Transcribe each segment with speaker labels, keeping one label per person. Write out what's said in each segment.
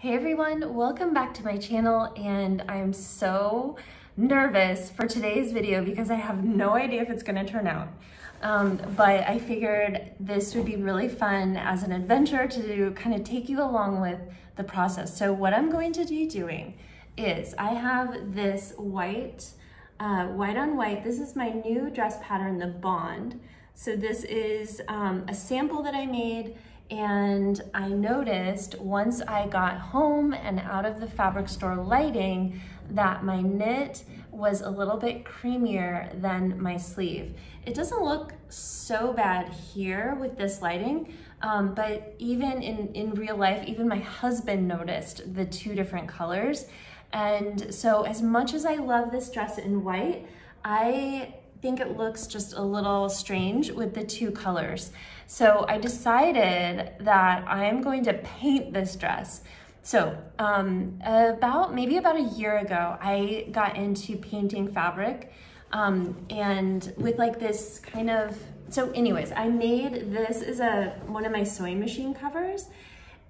Speaker 1: Hey everyone, welcome back to my channel, and I'm so nervous for today's video because I have no idea if it's gonna turn out. But I figured this would be really fun as an adventure to kind of take you along with the process. So what I'm going to be doing is I have this white on white. This is my new dress pattern, the Bond. So this is a sample that I made, and I noticed once I got home and out of the fabric store lighting that my knit was a little bit creamier than my sleeve. It doesn't look so bad here with this lighting, but even in real life, even my husband noticed the two different colors. And so as much as I love this dress in white, I think it looks just a little strange with the two colors. So I decided that I'm going to paint this dress. So maybe about a year ago, I got into painting fabric and with like this kind of, so anyways, I made, this is one of my sewing machine covers,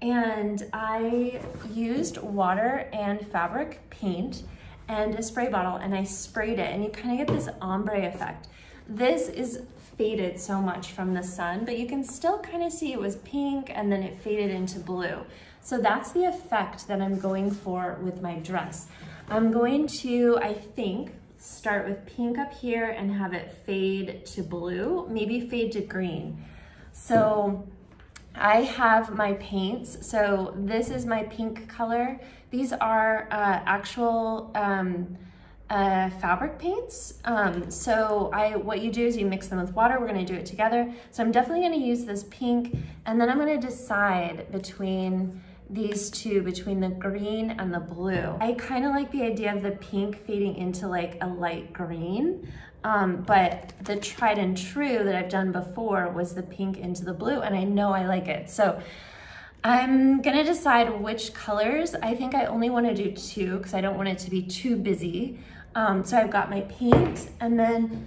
Speaker 1: and I used water and fabric paint and a spray bottle, and I sprayed it, and you kind of get this ombre effect. This is faded so much from the sun, but you can still kind of see it was pink and then it faded into blue. So that's the effect that I'm going for with my dress. I'm going to, I think, start with pink up here and have it fade to blue, maybe fade to green. So I have my paints. So this is my pink color. These are actual fabric paints. So what you do is you mix them with water. We're gonna do it together. So I'm definitely gonna use this pink, and then I'm gonna decide between these two, between the green and the blue. I kind of like the idea of the pink fading into like a light green, but the tried and true that I've done before was the pink into the blue, and I know I like it. So I'm gonna decide which colors. I think I only wanna do two because I don't want it to be too busy. So I've got my paint, and then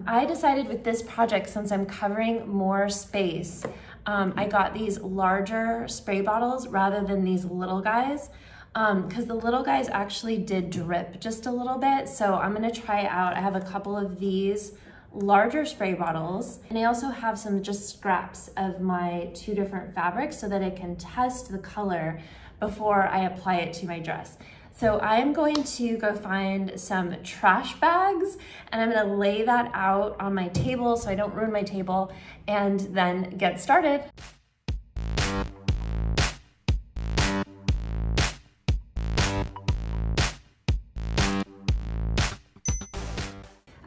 Speaker 1: I decided with this project, since I'm covering more space, I got these larger spray bottles rather than these little guys, because the little guys actually did drip just a little bit. So I'm gonna try out, I have a couple of these larger spray bottles, and I also have some just scraps of my two different fabrics so that I can test the color before I apply it to my dress. So I'm going to go find some trash bags, and I'm gonna lay that out on my table so I don't ruin my table, and then get started.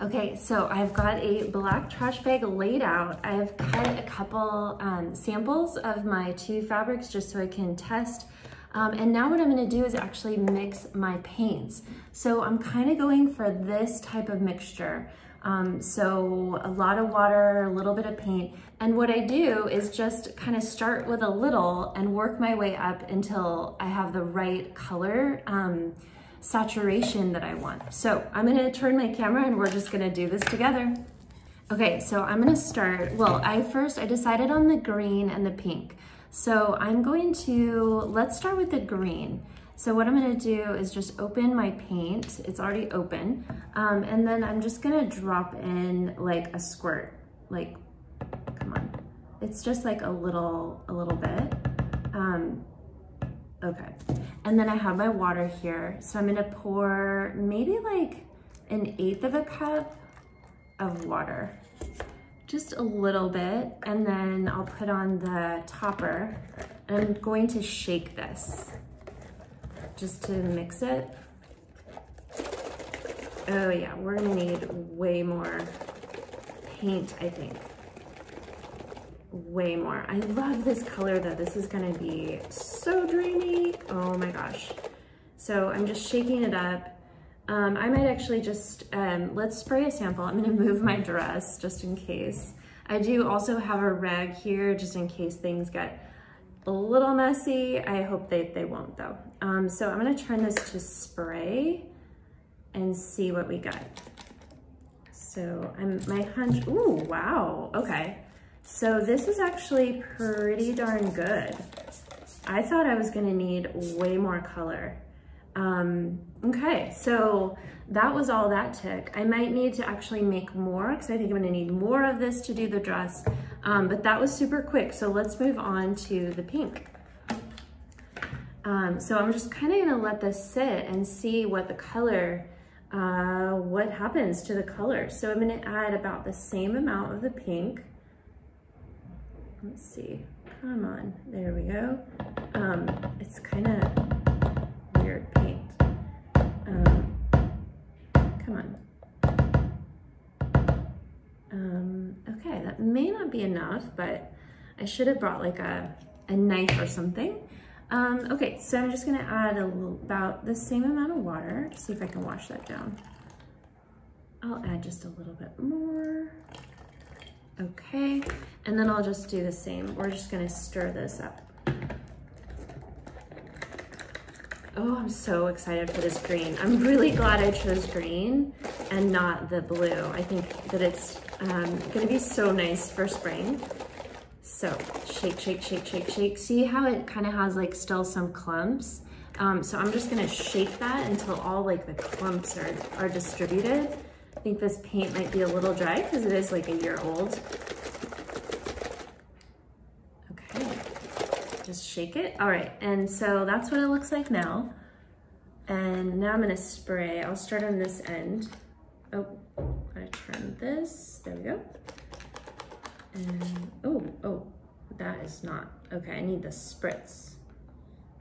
Speaker 1: Okay, so I've got a black trash bag laid out. I've cut a couple samples of my two fabrics just so I can test. And now what I'm gonna do is actually mix my paints. So I'm kind of going for this type of mixture. So a lot of water, a little bit of paint. And what I do is just kind of start with a little and work my way up until I have the right color saturation that I want. So I'm gonna turn my camera and we're just gonna do this together. Okay, so I'm gonna start, well, I decided on the green and the pink. So I'm going to, let's start with the green. So what I'm gonna do is just open my paint. It's already open. And then I'm just gonna drop in like a squirt, like, come on. It's just like a little bit. Okay. And then I have my water here. So I'm gonna pour maybe like 1/8 of a cup of water. Just a little bit, and then I'll put on the topper. I'm going to shake this just to mix it. Oh yeah, we're gonna need way more paint, I think. Way more. I love this color though. This is gonna be so dreamy. Oh my gosh. So I'm just shaking it up. I might actually just, let's spray a sample. I'm gonna move my dress just in case. I do also have a rag here just in case things get a little messy. I hope they won't though. So I'm gonna turn this to spray and see what we got. So my hunch, ooh, wow, okay. So this is actually pretty darn good. I thought I was gonna need way more color. Okay, so that was all that took. I might need to actually make more because I think I'm gonna need more of this to do the dress, but that was super quick. So let's move on to the pink. So I'm just kind of gonna let this sit and see what the color, what happens to the color. So I'm gonna add about the same amount of the pink. Let's see, come on, there we go. It's kind of weird paint. Come on. Okay, that may not be enough, but I should have brought like a knife or something. Okay, so I'm just gonna add about the same amount of water. See if I can wash that down. I'll add just a little bit more. Okay, and then I'll just do the same. We're just gonna stir this up. Oh, I'm so excited for this green. I'm really glad I chose green and not the blue. I think that it's gonna be so nice for spring. So shake, shake, shake, shake, shake. See how it kind of has like still some clumps? So I'm just gonna shake that until all like the clumps are distributed. I think this paint might be a little dry because it is like a year old. Okay, just shake it. All right, and so that's what it looks like now. And now I'm gonna spray. I'll start on this end. Oh, gotta trim this. There we go. And oh, that is not, okay, I need the spritz,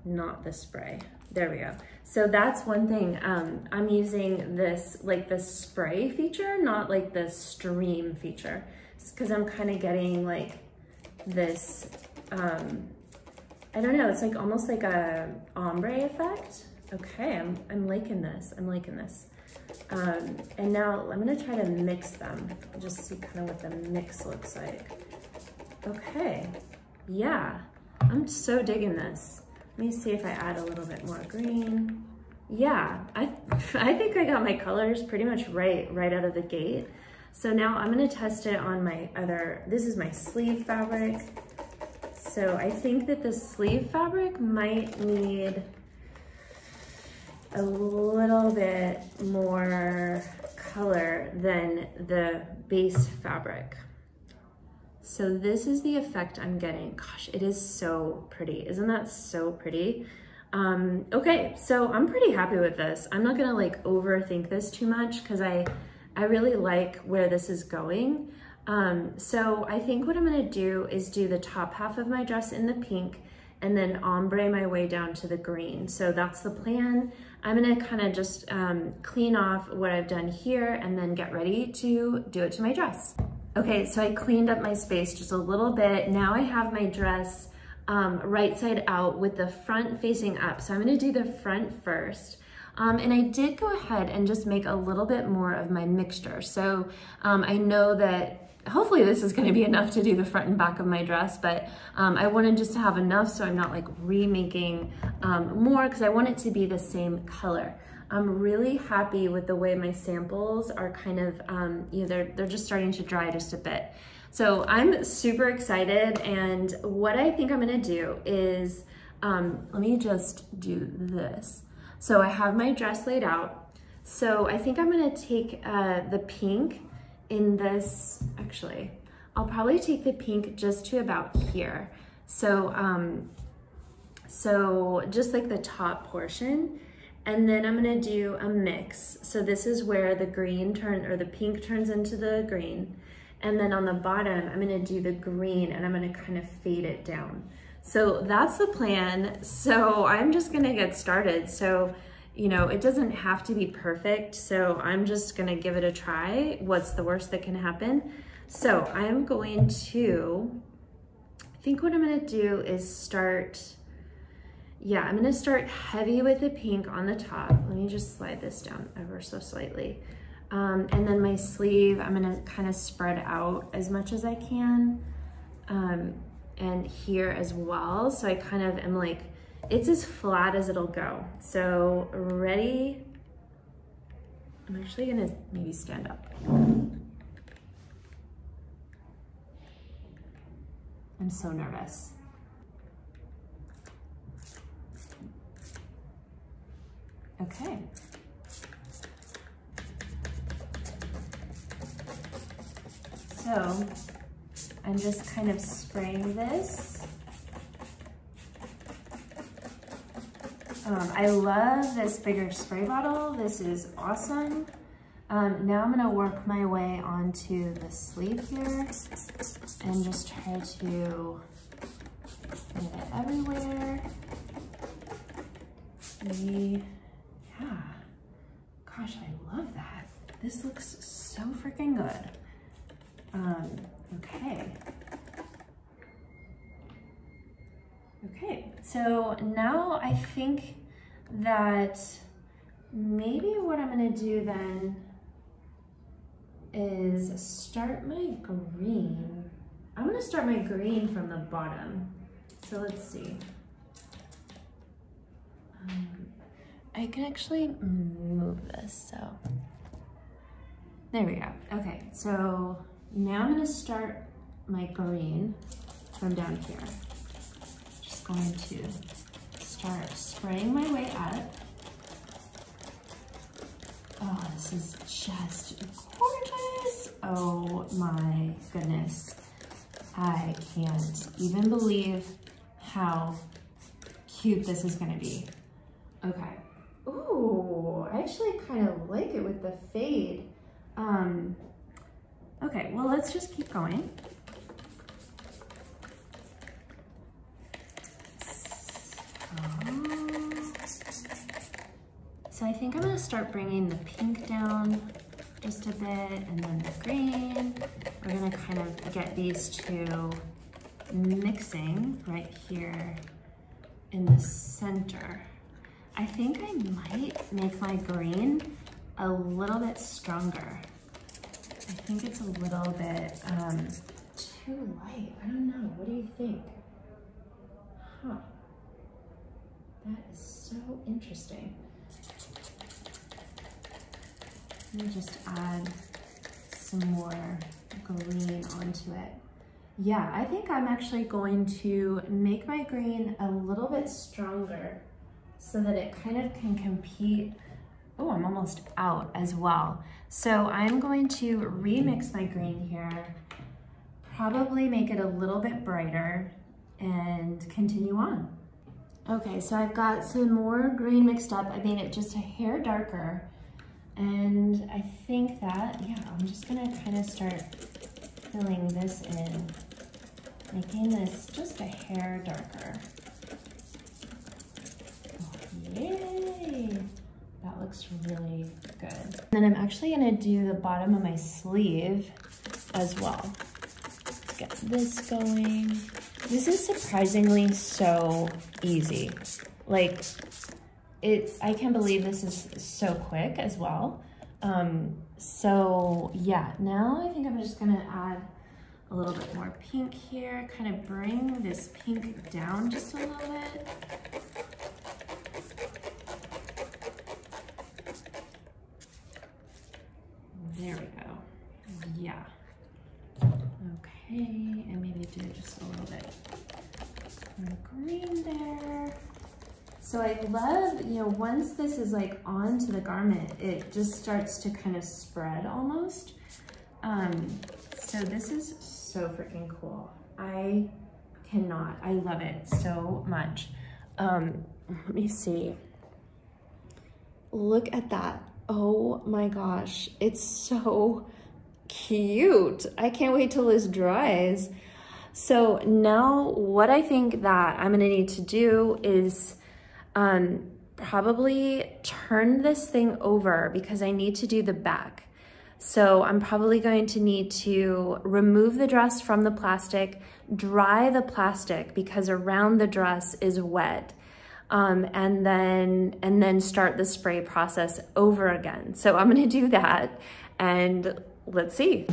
Speaker 1: not the spray. There we go. So that's one thing. I'm using this, like the spray feature, not like the stream feature. It's because I'm kind of getting like this, I don't know, it's like almost like a ombre effect. Okay, I'm liking this, I'm liking this. And now I'm gonna try to mix them, just see kind of what the mix looks like. Okay, yeah, I'm so digging this. Let me see if I add a little bit more green. Yeah, I think I got my colors pretty much right out of the gate. So now I'm gonna test it on my other, this is my sleeve fabric. So I think that the sleeve fabric might need a little bit more color than the base fabric. So this is the effect I'm getting. Gosh, it is so pretty. Isn't that so pretty? Okay, so I'm pretty happy with this. I'm not gonna like overthink this too much because I really like where this is going. So I think what I'm gonna do is do the top half of my dress in the pink and then ombre my way down to the green. So that's the plan. I'm gonna kind of just clean off what I've done here and then get ready to do it to my dress. Okay, so I cleaned up my space just a little bit. Now I have my dress right side out with the front facing up. So I'm gonna do the front first. And I did go ahead and just make a little bit more of my mixture. So I know that hopefully this is gonna be enough to do the front and back of my dress, but I wanted just to have enough so I'm not like remaking more because I want it to be the same color. I'm really happy with the way my samples are kind of, you know, they're just starting to dry just a bit. So I'm super excited, and what I think I'm gonna do is, let me just do this. So I have my dress laid out. So I think I'm gonna take the pink in this, actually, I'll probably take the pink just to about here. So, so just like the top portion, and then I'm gonna do a mix. So this is where the green or the pink turns into the green. And then on the bottom, I'm gonna do the green and I'm gonna kind of fade it down. So that's the plan. So I'm just gonna get started. So, you know, it doesn't have to be perfect. So I'm just gonna give it a try. What's the worst that can happen? So I'm going to, I think what I'm gonna do is start, yeah, I'm gonna start heavy with the pink on the top. Let me just slide this down ever so slightly. And then my sleeve, I'm gonna kind of spread out as much as I can. And here as well. So I kind of am like, it's as flat as it'll go. So ready? I'm actually gonna maybe stand up. I'm so nervous. Okay. So I'm just kind of spraying this. I love this bigger spray bottle. This is awesome. Now I'm gonna work my way onto the sleeve here and just try to get it everywhere. Yeah, gosh, I love that. This looks so freaking good. Okay. Okay, so now I think that maybe what I'm gonna do then is start my green. I'm gonna start my green from the bottom. So let's see. I can actually move this, so. There we go. Okay, so now I'm gonna start my green from down here. Just going to start spraying my way up. Oh, this is just gorgeous. Oh my goodness. I can't even believe how cute this is gonna be. Okay. Ooh, I actually kind of like it with the fade. Okay, well, let's just keep going. So I think I'm gonna start bringing the pink down just a bit, and then the green. We're gonna kind of get these two mixing right here in the center. I think I might make my green a little bit stronger. I think it's a little bit too light. I don't know, what do you think? Huh, that is so interesting. Let me just add some more green onto it. Yeah, I think I'm actually going to make my green a little bit stronger so that it kind of can compete. Oh, I'm almost out as well. So I'm going to remix my green here, probably make it a little bit brighter and continue on. Okay, so I've got some more green mixed up. I made it just a hair darker. And I think that, yeah, I'm just gonna kind of start filling this in, making this just a hair darker. Oh, yay! That looks really good. And then I'm actually gonna do the bottom of my sleeve as well. Let's get this going. This is surprisingly so easy. Like, I can't believe this is so quick as well. So yeah, now I think I'm just gonna add a little bit more pink here, kind of bring this pink down just a little bit. There we go, yeah. Okay, and maybe do just a little bit more green there. So I love, you know, once this is like onto the garment, it just starts to kind of spread almost. So this is so freaking cool. I love it so much. Let me see. Look at that. Oh my gosh, it's so cute. I can't wait till this dries. So now what I think that I'm gonna need to do is probably turn this thing over because I need to do the back. So I'm probably going to need to remove the dress from the plastic, dry the plastic because around the dress is wet, and then start the spray process over again. So I'm gonna do that and let's see.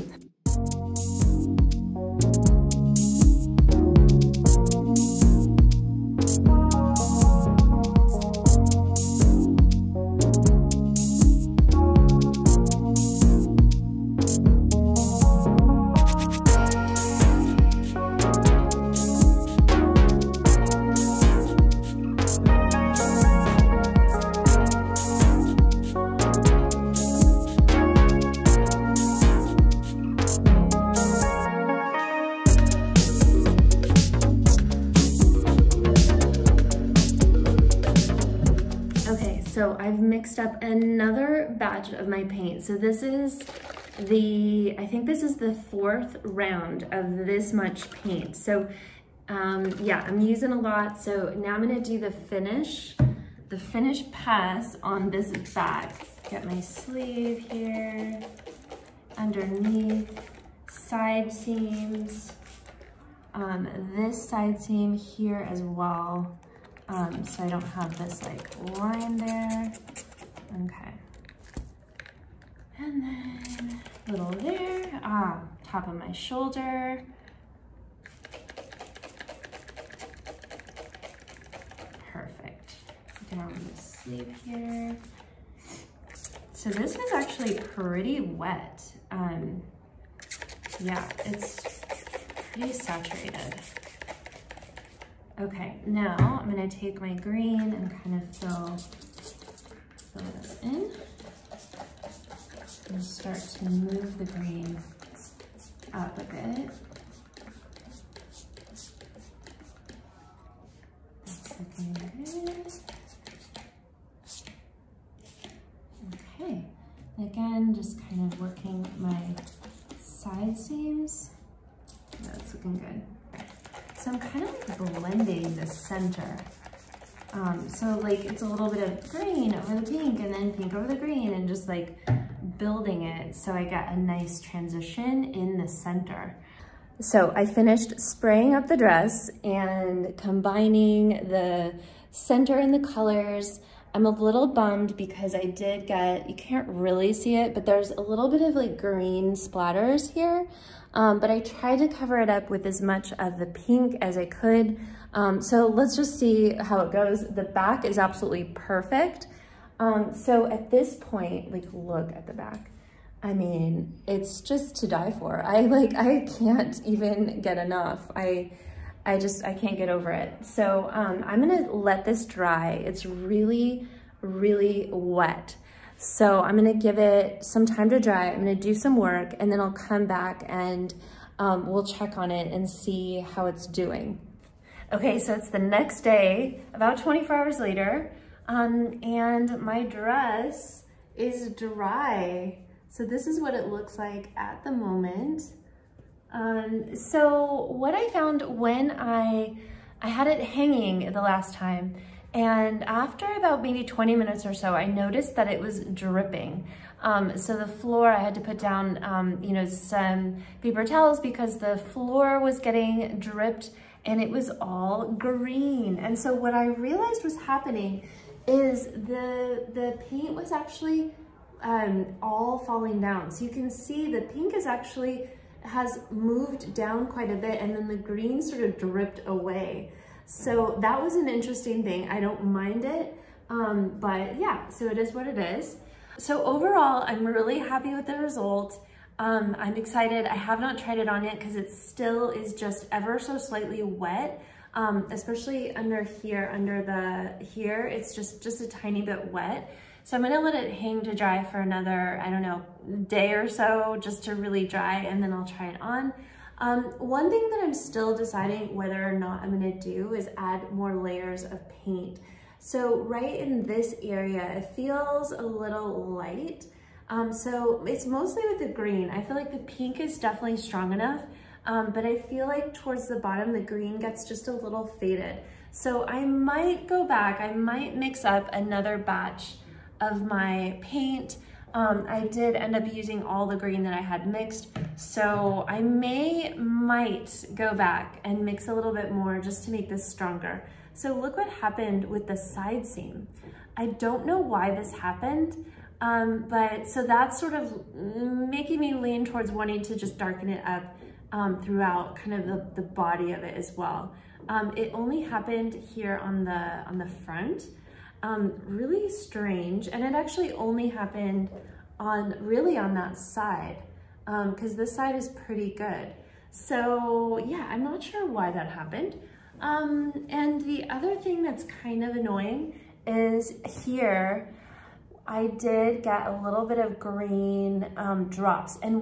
Speaker 1: So I've mixed up another batch of my paint. So this is I think this is the 4th round of this much paint. So yeah, I'm using a lot. So now I'm gonna do the finish pass on this back. Get my sleeve here, underneath, side seams, this side seam here as well. So I don't have this like line there. Okay. And then a little there, top of my shoulder. Perfect. Down the sleeve here. So this is actually pretty wet. Yeah, it's pretty saturated. Okay, now I'm gonna take my green and kind of fill this in. And start to move the green up a bit. That's looking good. Okay, again, just kind of working my side seams. That's looking good. So I'm kind of like blending the center. So like it's a little bit of green over the pink and then pink over the green and just like building it so I get a nice transition in the center. So I finished spraying up the dress and combining the center and the colors. I'm a little bummed because I did get, you can't really see it, but there's a little bit of like green splatters here. But I tried to cover it up with as much of the pink as I could. So let's just see how it goes. The back is absolutely perfect. So at this point, like look at the back. I mean, it's just to die for. I can't even get enough. I can't get over it. So I'm gonna let this dry. It's really, really wet. So I'm gonna give it some time to dry. I'm gonna do some work and then I'll come back and we'll check on it and see how it's doing. Okay, so it's the next day, about 24 hours later, and my dress is dry. So this is what it looks like at the moment. So what I found when I had it hanging the last time, and after about maybe 20 minutes or so, I noticed that it was dripping. So the floor, I had to put down, you know, some paper towels because the floor was getting dripped and it was all green. And so what I realized was happening is the paint was actually all falling down. So you can see the pink is actually has moved down quite a bit and then the green sort of dripped away. So that was an interesting thing. I don't mind it, but yeah, so it is what it is. So overall, I'm really happy with the result. I'm excited. I have not tried it on yet because it still is just ever so slightly wet, especially under here, here, it's just a tiny bit wet. So I'm gonna let it hang to dry for another, I don't know, day or so, just to really dry, and then I'll try it on. One thing that I'm still deciding whether or not I'm gonna do is add more layers of paint. So right in this area, it feels a little light. So it's mostly with the green. I feel like the pink is definitely strong enough, but I feel like towards the bottom, the green gets just a little faded. So I might go back, I might mix up another batch of my paint. I did end up using all the green that I had mixed, so I might go back and mix a little bit more just to make this stronger. So look what happened with the side seam. I don't know why this happened, but so that's sort of making me lean towards wanting to just darken it up throughout kind of the body of it as well. It only happened here on the front. Really strange, and it actually only happened really on that side, because this side is pretty good. So yeah, I'm not sure why that happened. And the other thing that's kind of annoying is here, I did get a little bit of green drops. And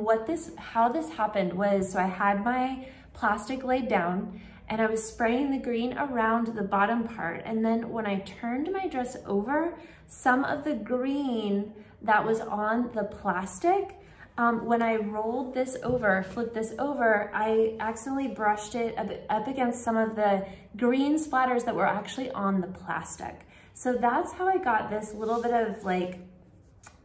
Speaker 1: how this happened was, so I had my plastic laid down, and I was spraying the green around the bottom part. And then when I turned my dress over, some of the green that was on the plastic, when I rolled this over, flipped this over, I accidentally brushed it up against some of the green splatters that were actually on the plastic. So that's how I got this little bit of like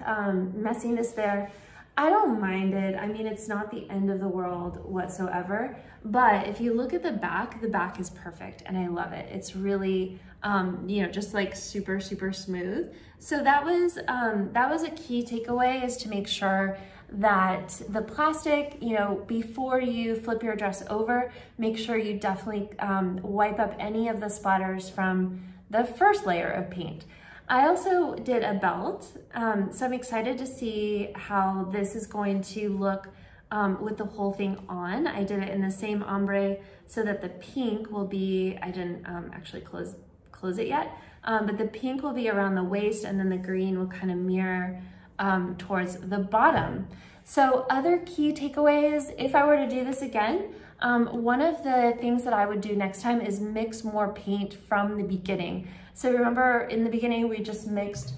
Speaker 1: messiness there. I don't mind it. I mean, it's not the end of the world whatsoever, but if you look at the back is perfect and I love it. It's really, you know, just like super, super smooth. So that was a key takeaway, is to make sure that the plastic, you know, before you flip your dress over, make sure you definitely wipe up any of the splatters from the first layer of paint. I also did a belt, so I'm excited to see how this is going to look with the whole thing on. I did it in the same ombre so that the pink will be, I didn't actually close it yet, but the pink will be around the waist, and then the green will kind of mirror towards the bottom. So other key takeaways, if I were to do this again, one of the things that I would do next time is mix more paint from the beginning. So remember, in the beginning, we just mixed,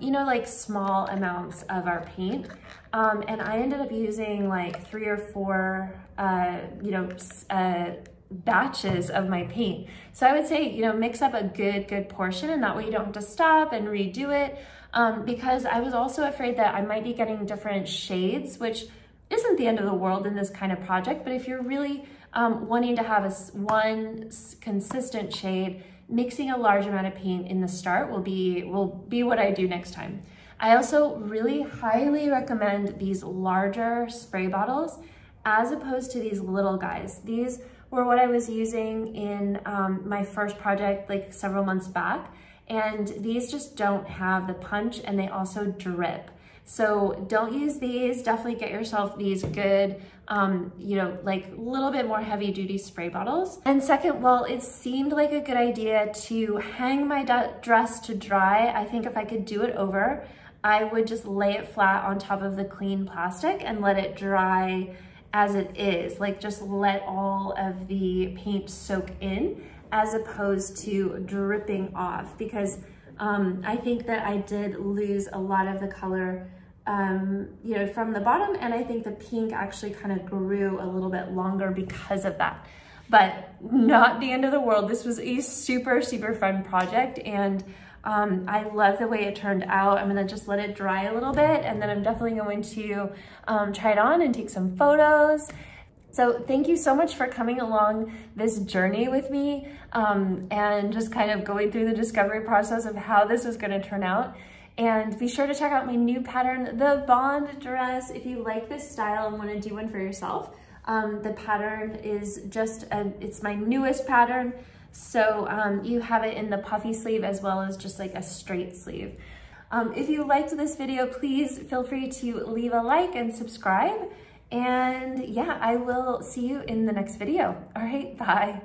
Speaker 1: you know, like small amounts of our paint. And I ended up using like 3 or 4, you know, batches of my paint. So I would say, you know, mix up a good portion, and that way you don't have to stop and redo it. Because I was also afraid that I might be getting different shades, which isn't the end of the world in this kind of project, but if you're really wanting to have one consistent shade, mixing a large amount of paint in the start will be what I do next time. I also really highly recommend these larger spray bottles as opposed to these little guys. These were what I was using in my first project like several months back, and these just don't have the punch, and they also drip. So don't use these. Definitely get yourself these good, you know, like a little bit more heavy duty spray bottles. And second, well, it seemed like a good idea to hang my dress to dry. I think if I could do it over, I would just lay it flat on top of the clean plastic and let it dry as it is. Like just let all of the paint soak in as opposed to dripping off, because I think that I did lose a lot of the color, you know, from the bottom, and I think the pink actually kind of grew a little bit longer because of that. But not the end of the world. This was a super, super fun project, and I love the way it turned out. I'm gonna just let it dry a little bit, and then I'm definitely going to try it on and take some photos. So thank you so much for coming along this journey with me and just kind of going through the discovery process of how this was gonna turn out. And be sure to check out my new pattern, the Bond dress, if you like this style and wanna do one for yourself. The pattern is just, it's my newest pattern. So you have it in the puffy sleeve as well as just like a straight sleeve. If you liked this video, please feel free to leave a like and subscribe. And yeah, I will see you in the next video. All right, bye.